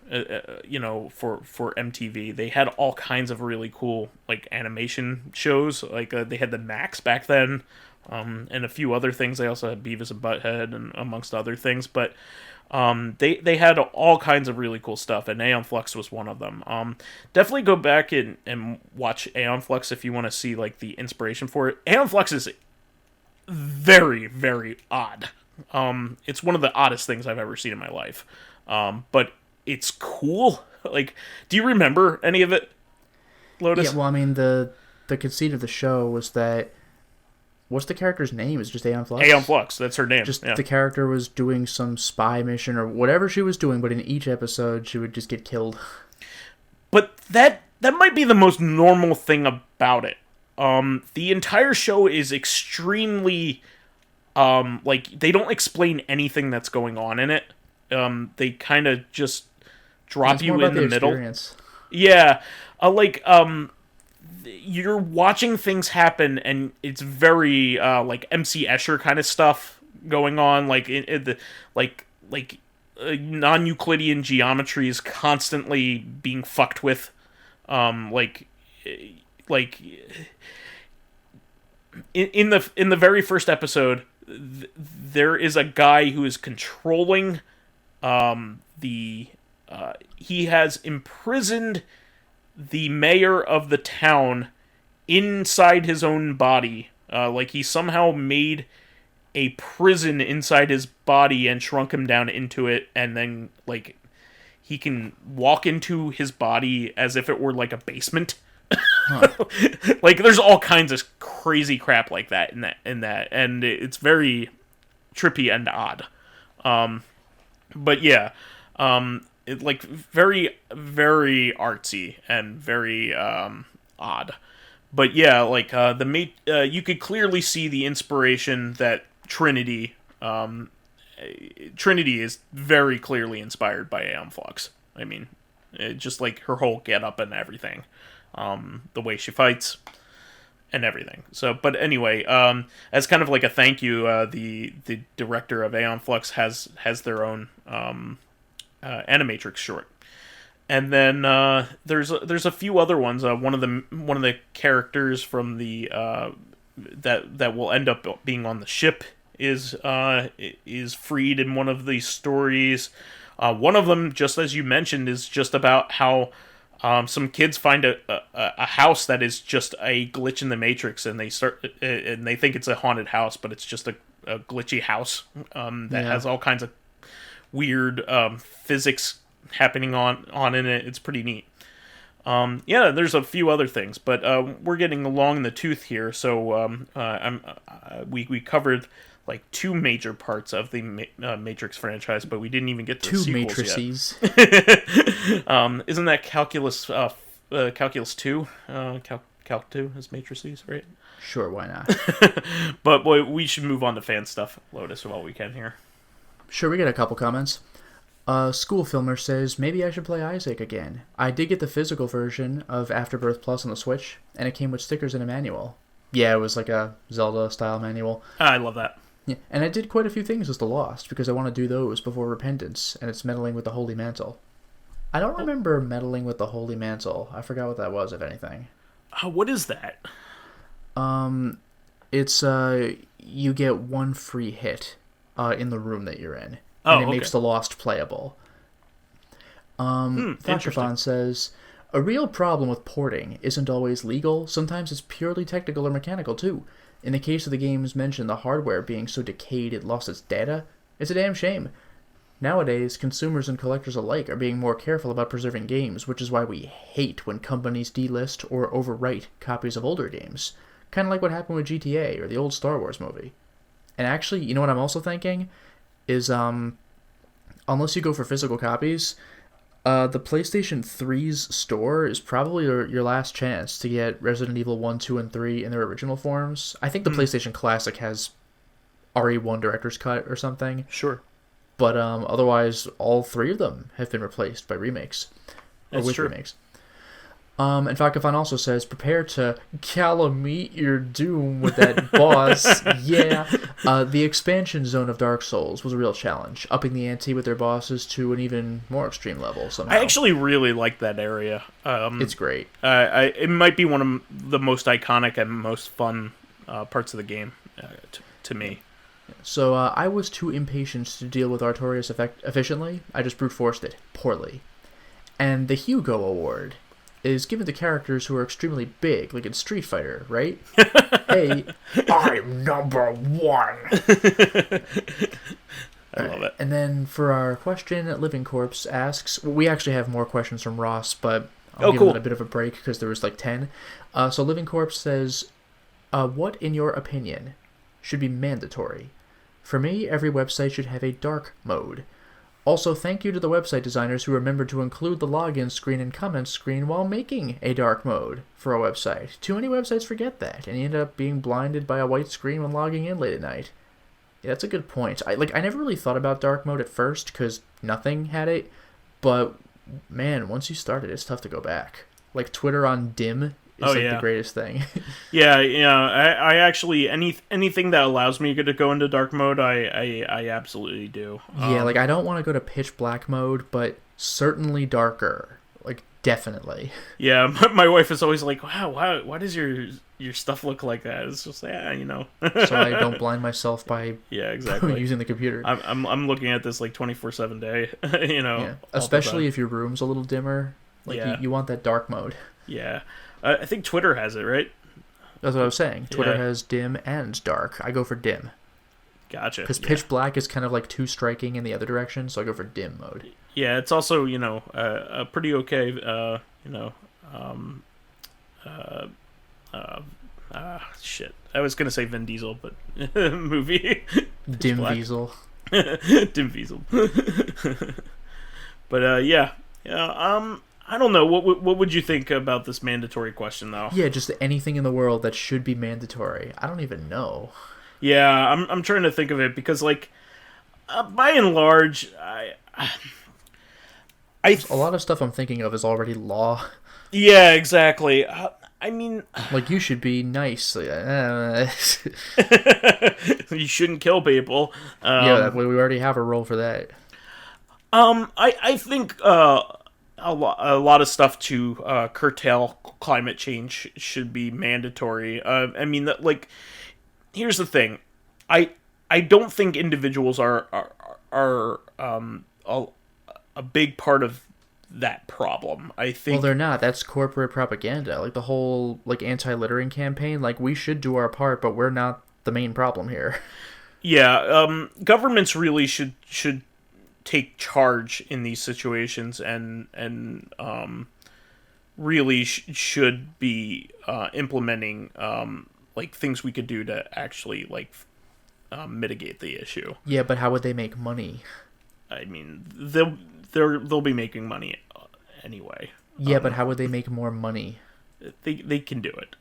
S1: you know, for MTV. They had all kinds of really cool like animation shows. Like they had the Max back then, and a few other things. They also had Beavis and Butthead, and amongst other things. But they had all kinds of really cool stuff, and Aeon Flux was one of them. Definitely go back and watch Aeon Flux if you want to see like the inspiration for it. Aeon Flux is very, very odd. It's one of the oddest things I've ever seen in my life. But it's cool. Like, do you remember any of it, Lotus?
S2: Yeah, well, I mean, the conceit of the show was that, what's the character's name? Is it just Aeon Flux?
S1: Aeon Flux, that's her name.
S2: Just the character was doing some spy mission or whatever she was doing, but in each episode she would just get killed.
S1: But that might be the most normal thing about it. The entire show is extremely... like, they don't explain anything that's going on in it. They kind of just drop you in the middle. Experience. Yeah. You're watching things happen, and it's very, like, MC Escher kind of stuff going on. Like, non-Euclidean geometry is constantly being fucked with. In the very first episode, there is a guy who is controlling he has imprisoned the mayor of the town inside his own body. Like he somehow made a prison inside his body and shrunk him down into it, and then like he can walk into his body as if it were like a basement. Huh. Like there's all kinds of crazy crap like that in that, and it's very trippy and odd. But yeah, it like very, very artsy and very odd. But yeah, like you could clearly see the inspiration that Trinity is very clearly inspired by Aeon Flux. I mean, just like her whole getup and everything. The way she fights and everything. So, but anyway, as kind of like a thank you, the director of Aeon Flux has their own Animatrix short, and then there's a few other ones. One of the characters from the that will end up being on the ship is freed in one of these stories. One of them, just as you mentioned, is just about how some kids find a house that is just a glitch in the Matrix, and they think it's a haunted house, but it's just a glitchy house that has all kinds of weird physics happening on in it. It's pretty neat. Yeah, there's a few other things, but we're getting along in the tooth here. So we covered like two major parts of the Matrix franchise, but we didn't even get to the sequels
S2: matrices
S1: yet. Isn't that Calculus 2? Calc 2 is matrices, right?
S2: Sure, why not?
S1: But boy, we should move on to fan stuff, Lotus, while we can here.
S2: Sure, we get a couple comments. School Filmer says, maybe I should play Isaac again. I did get the physical version of Afterbirth Plus on the Switch, and it came with stickers and a manual. Yeah, it was like a Zelda-style manual.
S1: I love that.
S2: Yeah, and I did quite a few things as the Lost because I want to do those before Repentance, and it's meddling with the Holy Mantle. I don't remember meddling with the Holy Mantle. I forgot what that was, if anything.
S1: What is that?
S2: It's you get one free hit in the room that you're in,
S1: Oh,
S2: and it
S1: okay.
S2: makes the Lost playable.
S1: Interesting.
S2: Thakafan says, a real problem with porting isn't always legal. Sometimes it's purely technical or mechanical too. In the case of the games mentioned, the hardware being so decayed it lost its data, it's a damn shame. Nowadays, consumers and collectors alike are being more careful about preserving games, which is why we hate when companies delist or overwrite copies of older games. Kind of like what happened with GTA or the old Star Wars movie. And actually, you know what I'm also thinking? Is, unless you go for physical copies, the PlayStation 3's store is probably your last chance to get Resident Evil 1, 2, and 3 in their original forms. I think the PlayStation Classic has RE1 Director's Cut or something.
S1: Sure.
S2: But otherwise, all three of them have been replaced by remakes.
S1: That's
S2: with
S1: true.
S2: remakes. And Fakafan also says, prepare to meet your doom with that boss. Yeah. The expansion zone of Dark Souls was a real challenge, upping the ante with their bosses to an even more extreme level somehow.
S1: I actually really like that area.
S2: It's great.
S1: It might be one of the most iconic and most fun parts of the game to me.
S2: So I was too impatient to deal with Artorias efficiently. I just brute forced it poorly. And the Hugo Award is given to characters who are extremely big, like in Street Fighter, right? Hey, I'm number one.
S1: I love it.
S2: And then for our question, Living Corpse asks, we actually have more questions from Ross, but I'll give it a bit of a break because there was like 10. So Living Corpse says, what, in your opinion, should be mandatory? For me, every website should have a dark mode. Also, thank you to the website designers who remembered to include the login screen and comments screen while making a dark mode for a website. Too many websites forget that, and you end up being blinded by a white screen when logging in late at night. Yeah, that's a good point. I never really thought about dark mode at first, because nothing had it, but, man, once you start it, it's tough to go back. Like, Twitter on dim is the greatest thing.
S1: Yeah, I actually, anything that allows me to go into dark mode, I absolutely do.
S2: Yeah, I don't want to go to pitch black mode, but certainly darker. Definitely.
S1: Yeah, my wife is always like, wow, why does your stuff look like that? It's just, so
S2: I don't blind myself by
S1: exactly
S2: using the computer.
S1: I'm looking at this 24/7 day,
S2: Yeah. Especially if your room's a little dimmer. You want that dark mode.
S1: Yeah. I think Twitter has it, right?
S2: That's what I was saying. Twitter has dim and dark. I go for dim.
S1: Gotcha.
S2: Because pitch black is kind of too striking in the other direction, so I go for dim mode.
S1: Yeah, it's also, a pretty okay, shit. I was going to say Vin Diesel, but movie.
S2: Dim Diesel.
S1: Dim Diesel. But, I don't know. What would you think about this mandatory question, though?
S2: Yeah, just anything in the world that should be mandatory. I don't even know.
S1: Yeah, I'm trying to think of it because, by and large,
S2: a lot of stuff I'm thinking of is already law.
S1: Yeah, exactly. I mean,
S2: you should be nice.
S1: You shouldn't kill people.
S2: Yeah, we already have a rule for that.
S1: I think a lot of stuff to curtail climate change should be mandatory. I mean, here's the thing. I don't think individuals are a big part of that problem. I think.
S2: Well, they're not. That's corporate propaganda. The whole anti-littering campaign. We should do our part, but we're not the main problem here.
S1: Yeah, governments really should take charge in these situations and really should be implementing things we could do to actually mitigate the issue.
S2: Yeah, but how would they make money?
S1: I mean, they'll be making money anyway.
S2: Yeah, but how would they make more money?
S1: They can do it.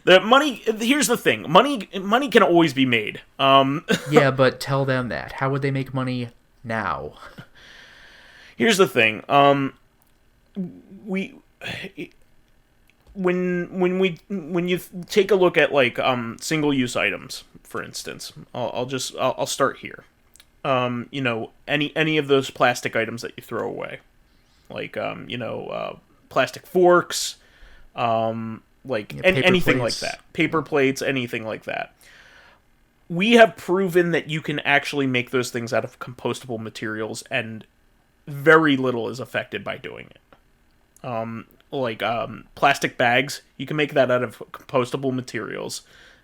S1: The money. Here's the thing. Money can always be made.
S2: Yeah, but tell them that. How would they make money now?
S1: Here's the thing. when you take a look at like single use items, for instance, I'll start here. Any of those plastic items that you throw away, like plastic forks, like anything plates. Like that, paper plates, anything like that. We have proven that you can actually make those things out of compostable materials, and very little is affected by doing it. Plastic bags, you can make that out of compostable materials,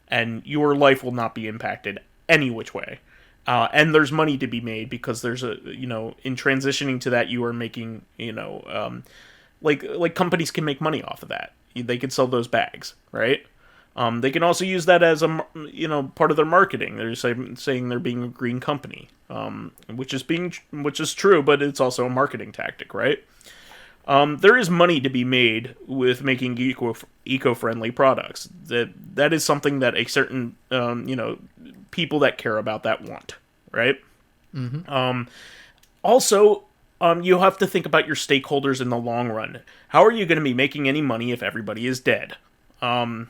S1: and your life will not be impacted any which way. And there's money to be made because there's in transitioning to that, you are making, like companies can make money off of that. They can sell those bags, right? They can also use that as a, part of their marketing. They're saying they're being a green company, which is true, but it's also a marketing tactic, right? There is money to be made with making eco-friendly products. That is something that a certain, people that care about that want, right? Mm-hmm. Also, you have to think about your stakeholders in the long run. How are you going to be making any money if everybody is dead? How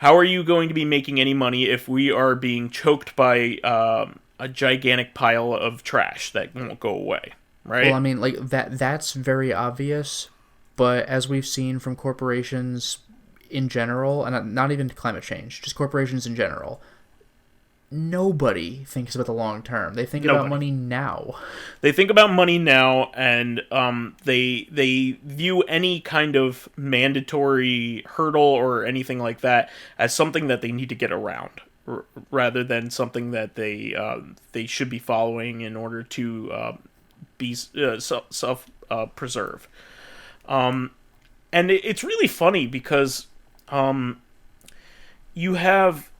S1: are you going to be making any money if we are being choked by a gigantic pile of trash that won't go away, right?
S2: Well, I mean, like that's very obvious, but as we've seen from corporations in general, and not even climate change, just corporations in general, nobody thinks about the long term. They think about money now.
S1: They think about money now, and they view any kind of mandatory hurdle or anything like that as something that they need to get around, rather than something that they should be following in order to be self preserve. And it's really funny because you have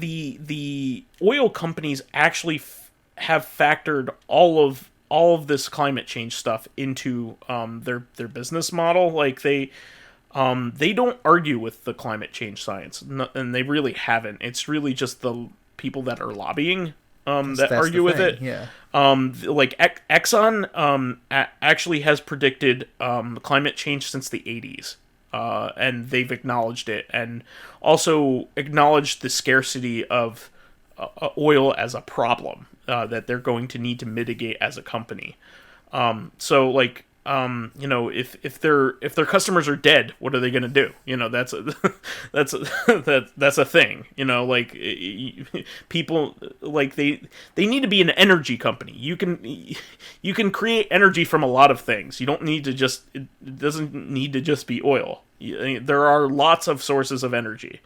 S1: the oil companies actually have factored all of this climate change stuff into their business model. Like they don't argue with the climate change science, and they really haven't. It's really just the people that are lobbying that argue with it.
S2: Yeah.
S1: Like Exxon actually has predicted climate change since the 80s. And they've acknowledged it, and also acknowledged the scarcity of oil as a problem that they're going to need to mitigate as a company. So, like, if their customers are dead, what are they going to do? That's a thing. Like people like they need to be an energy company. You can create energy from a lot of things. You don't need to just it doesn't need to just be oil. There are lots of sources of energy.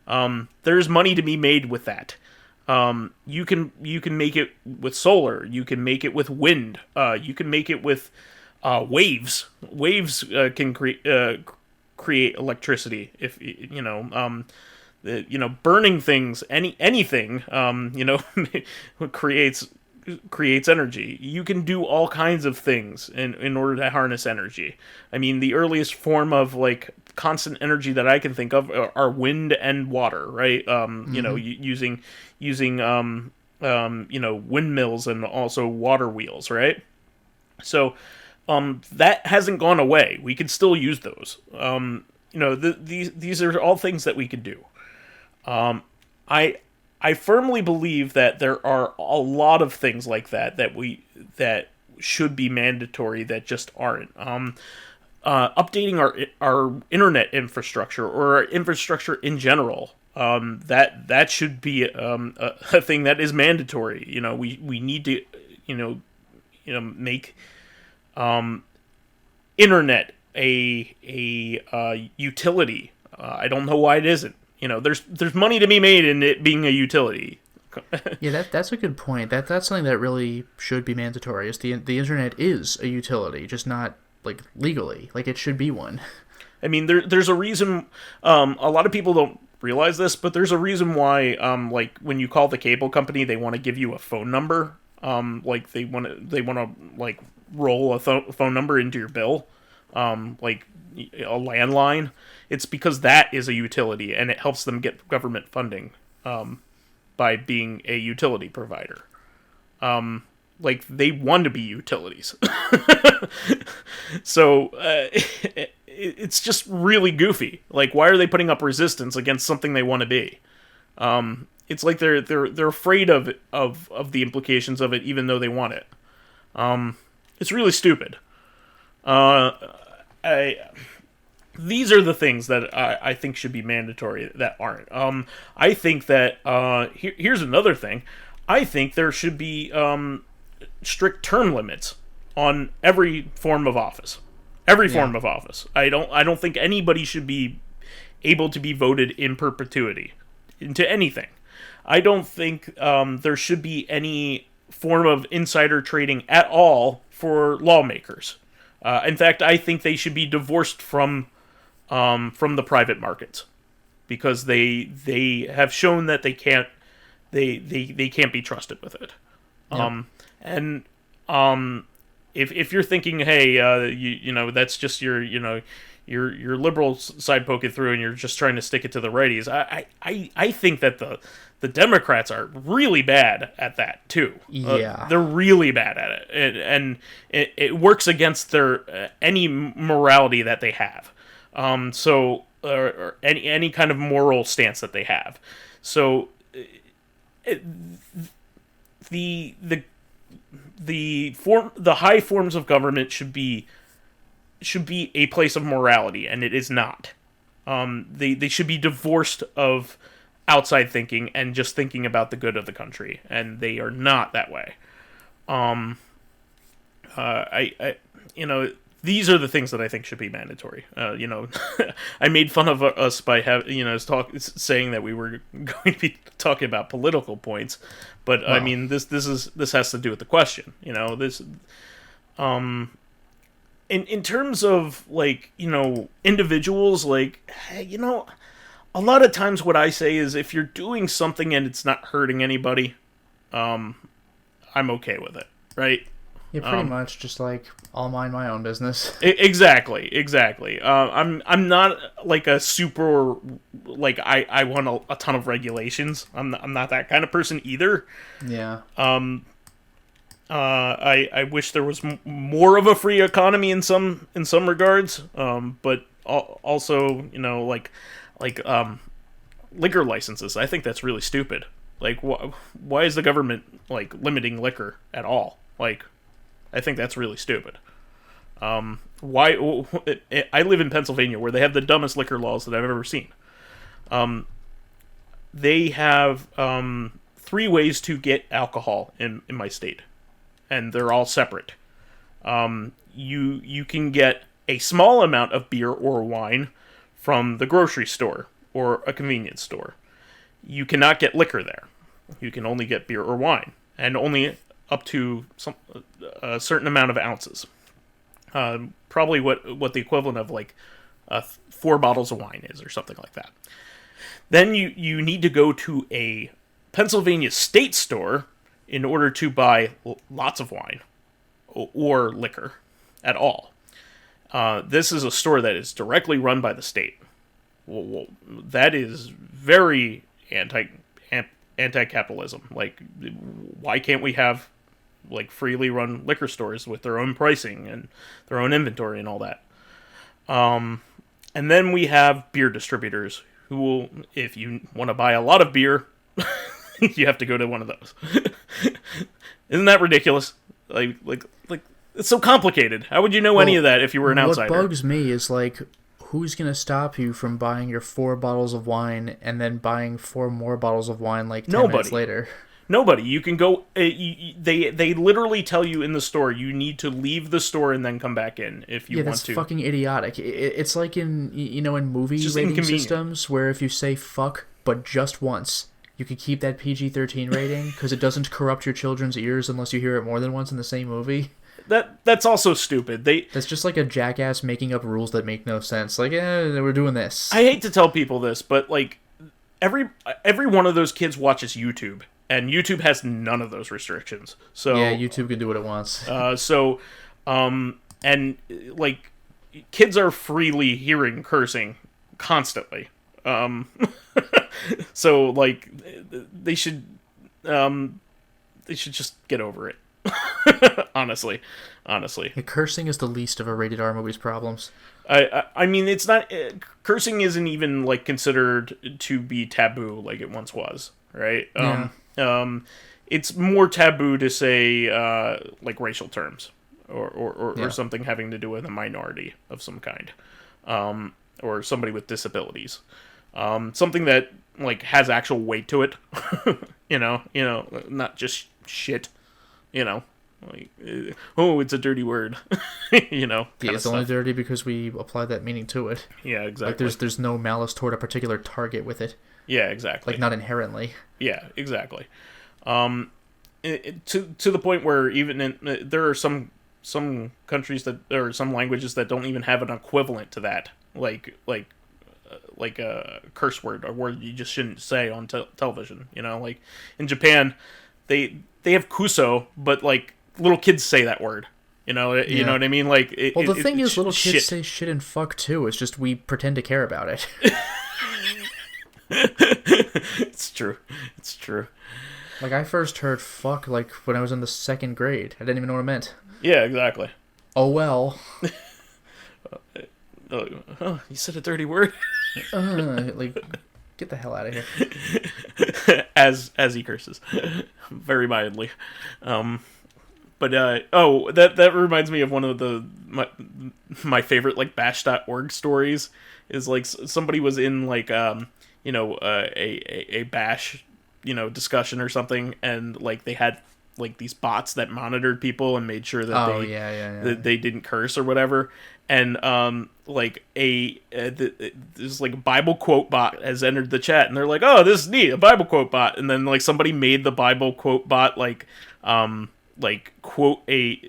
S1: There's money to be made with that. You can make it with solar. You can make it with wind. You can make it with waves. Waves can create electricity. If burning things, anything, creates energy. You can do all kinds of things in order to harness energy. I mean, the earliest form of like constant energy that I can think of are wind and water, right? Using windmills and also water wheels, right? So that hasn't gone away. We can still use those. These are all things that we could do. I firmly believe that there are a lot of things like that should be mandatory that just aren't. Updating our internet infrastructure or our infrastructure in general. That should be a thing that is mandatory. We need to make internet a utility. I don't know why it isn't. There's money to be made in it being a utility.
S2: Yeah, that's a good point. That's something that really should be mandatory. Is the internet is a utility, just not like legally. Like it should be one.
S1: I mean, there's a reason. A lot of people don't realize this, but there's a reason why. Like when you call the cable company, they want to give you a phone number. Like they want to like roll a phone number into your bill. Like a landline. It's because that is a utility, and it helps them get government funding by being a utility provider. Like, they want to be utilities. So, it's just really goofy. Like, why are they putting up resistance against something they want to be? It's like they're afraid of the implications of it, even though they want it. It's really stupid. These are the things that I think should be mandatory that aren't. I think that here's another thing. I think there should be strict term limits on every form of office. Every form of office. I don't think anybody should be able to be voted in perpetuity into anything. I don't think there should be any form of insider trading at all for lawmakers. In fact, I think they should be divorced from the private markets, because they have shown that they can't be trusted with it. Yeah. If you're thinking, hey, you know, that's just your your liberal side poking through, and you're just trying to stick it to the righties, I think that the Democrats are really bad at that too.
S2: Yeah,
S1: they're really bad at it, and it works against their any morality that they have. Or any kind of moral stance that they have. So the high forms of government should be a place of morality, and it is not. They should be divorced of outside thinking and just thinking about the good of the country, and they are not that way. These are the things that I think should be mandatory. I made fun of us by saying that we were going to be talking about political points, but wow. I mean this has to do with the question. In terms of individuals, a lot of times what I say is, if you're doing something and it's not hurting anybody, I'm okay with it, right?
S2: Yeah, pretty much just I'll mind my own business.
S1: Exactly. I'm not a super I want a ton of regulations. I'm not that kind of person either.
S2: Yeah.
S1: I wish there was more of a free economy in some regards. But also liquor licenses. I think that's really stupid. Why is the government limiting liquor at all? I think that's really stupid. Why? I live in Pennsylvania, where they have the dumbest liquor laws that I've ever seen. They have 3 ways to get alcohol in my state, and they're all separate. You can get a small amount of beer or wine from the grocery store or a convenience store. You cannot get liquor there. You can only get beer or wine, and only up to a certain amount of ounces. Probably what the equivalent of 4 bottles of wine is, or something like that. Then you need to go to a Pennsylvania state store in order to buy lots of wine or liquor at all. This is a store that is directly run by the state. Well, that is very anti-capitalism. Why can't we have freely run liquor stores with their own pricing and their own inventory and all that? And then we have beer distributors who will, if you want to buy a lot of beer, you have to go to one of those. Isn't that ridiculous? It's so complicated. How would you know any of that if you were an outsider?
S2: What bugs me is who's going to stop you from buying your 4 bottles of wine and then buying 4 more bottles of wine 10 minutes later?
S1: Nobody. You can go. They literally tell you in the store you need to leave the store and then come back in if you want to.
S2: Yeah, that's fucking idiotic. It's like in movie rating systems where if you say fuck but just once, you could keep that PG-13 rating because it doesn't corrupt your children's ears unless you hear it more than once in the same movie.
S1: That's also stupid. That's
S2: just like a jackass making up rules that make no sense. We're doing this.
S1: I hate to tell people this, but every one of those kids watches YouTube. And YouTube has none of those restrictions. So
S2: yeah, YouTube can do what it wants.
S1: Kids are freely hearing cursing constantly. So they should just get over it. Honestly.
S2: Yeah, cursing is the least of a rated R movie's problems.
S1: I mean, it's not cursing isn't even like considered to be taboo like it once was, right?
S2: Yeah.
S1: It's more taboo to say like racial terms or
S2: Yeah.
S1: something having to do with a minority of some kind, or somebody with disabilities, something that like has actual weight to it, not just shit, you know. Like, oh, it's a dirty word,
S2: Yeah, it's only dirty because we apply that meaning to it.
S1: Yeah, exactly.
S2: Like there's no malice toward a particular target with it.
S1: Yeah, exactly.
S2: Like not inherently.
S1: Yeah, exactly. To the point where even there are some countries that or some languages that don't even have an equivalent to that, like a curse word or word you just shouldn't say on television. Like in Japan, they have kuso, but like little kids say that word. You know what I mean? Like,
S2: the thing is, little kids say shit and fuck too. It's just we pretend to care about it.
S1: It's true.
S2: Like, I first heard fuck, like, when I was in the 2nd grade. I didn't even know what it meant.
S1: Yeah, exactly.
S2: Oh, well.
S1: You said a dirty word?
S2: Like, get the hell out of here.
S1: As he curses. Very mildly. But that reminds me of one of my favorite, like, bash.org stories. Is, like, somebody was in, like, a bash, discussion or something, and like they had like these bots that monitored people and made sure that that they didn't curse or whatever, and like this like Bible quote bot has entered the chat, and they're like, oh, this is neat, a Bible quote bot, and then like somebody made the Bible quote bot like quote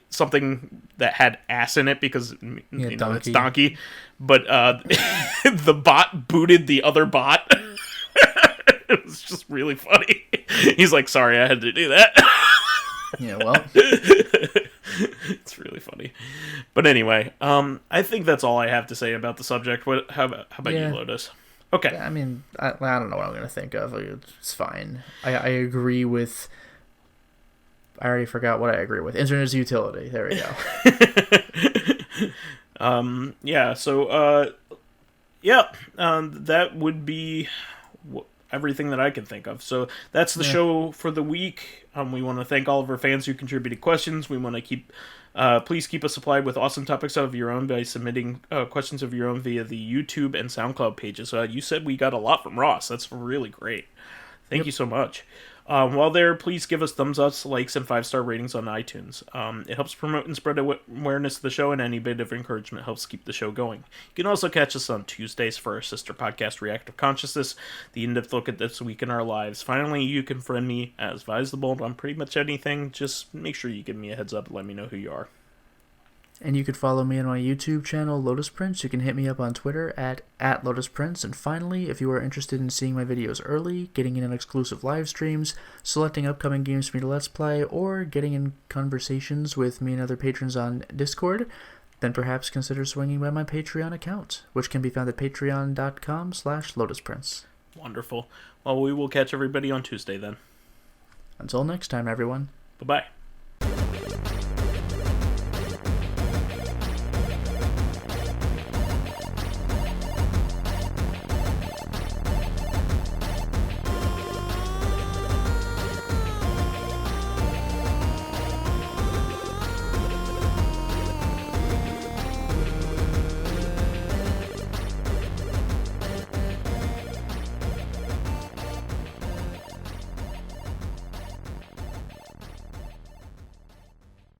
S1: something that had ass in it because it's donkey, but the bot booted the other bot. It was just really funny. He's like, sorry, I had to do that.
S2: Yeah, well.
S1: It's really funny. But anyway, I think that's all I have to say about the subject. How about you, Lotus? Okay.
S2: I mean, I don't know what I'm going to think of. It's fine. I agree with... I already forgot what I agree with. Internet's utility. There we
S1: go. Yeah, so, that would be... everything that I can think of. So that's the show for the week. We want to thank all of our fans who contributed questions. We want to please keep us supplied with awesome topics of your own by submitting questions of your own via the YouTube and Soundcloud pages. You said we got a lot from Ross. That's really great. Thank you so much. While there, please give us thumbs ups, likes, and 5-star ratings on iTunes. It helps promote and spread awareness of the show, and any bit of encouragement helps keep the show going. You can also catch us on Tuesdays for our sister podcast, Corrective Consciousness, the in-depth look at this week in our lives. Finally, you can friend me as vysethebold on pretty much anything. Just make sure you give me a heads up and let me know who you are.
S2: And you could follow me on my YouTube channel, Lotus Prince. You can hit me up on Twitter at Lotus Prince. And finally, if you are interested in seeing my videos early, getting in on exclusive live streams, selecting upcoming games for me to Let's Play, or getting in conversations with me and other patrons on Discord, then perhaps consider swinging by my Patreon account, which can be found at patreon.com/LotusPrince.
S1: Wonderful. Well, we will catch everybody on Tuesday then.
S2: Until next time, everyone.
S1: Bye-bye.